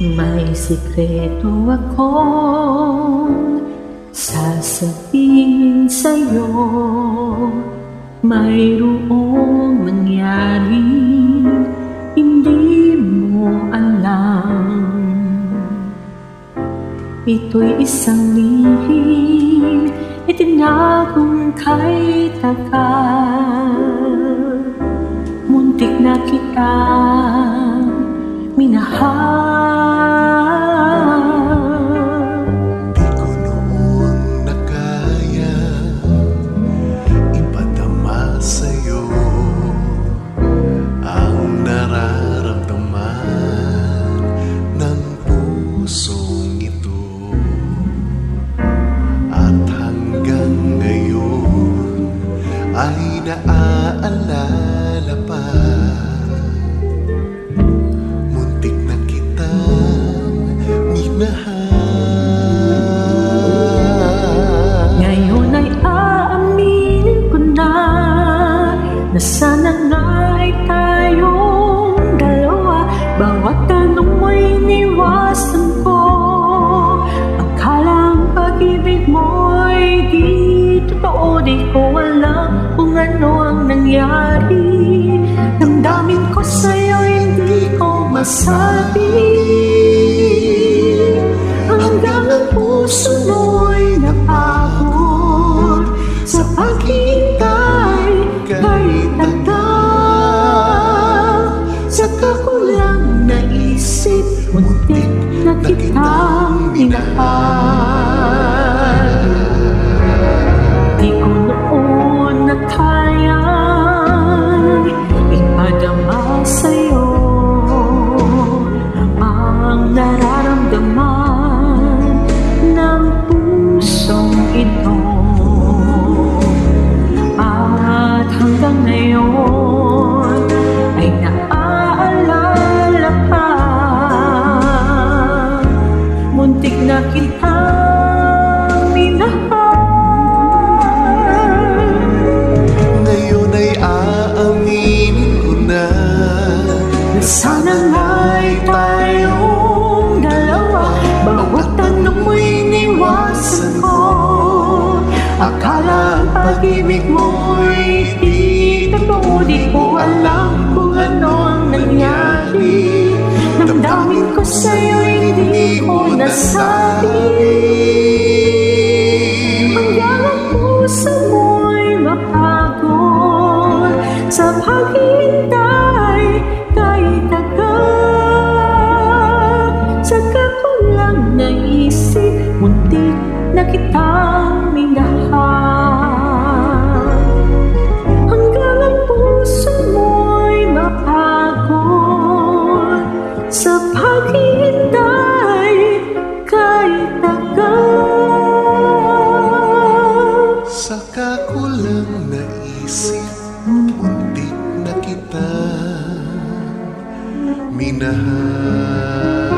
May sikreto akong sasabihin sa'yo. Mayroong nangyari hindi mo alam. Ito'y isang lihim itinagong kay tagal. Muntik na kitang minahal. Di ko noon na kaya ipadama sa'yo ang nararamdaman ng pusong ito. At hanggang ngayon ay naaalala pa. Muntik na kitang minahal. Ngayon ay aaminin ko na sana nga ay tayong dalawa. Bawat tanong mo'y iniwasan ko. Akala ang pag-ibig mo'y di totoo. Di ko alam kung ano ang nangyari. Damdamin ko sa'yo, hindi ko masabi. Hanggang ang puso mo'y napagod sa paghintay kay tagal. Saka ko lang naisip, muntik na kitang minahal. Di ko noon na kayang ipadama sa'yo ang nararamdaman ng pusong ito. At hanggang ngayon ay naaalala pa. Muntik na kitang minahal. Ngayon ay aaminin ko na Sana nga'y tayong dalawa. Bawat tanong mo'y iniwasan ko. Akala ang pag-ibig mo'y di totoo. Di ko alam kung ano ang nangyari. Damdamin ko sa'yo, hindi ko nasabi. Hanggang ang puso mo'y mapagod sa paghintay kay tagal. Saka ko lang naisip, muntik na kitang minahal. Hanggang ang puso mo'y mapagod sa paghintay kay tagal. saka ko lang naisip, muntik na kita minahal.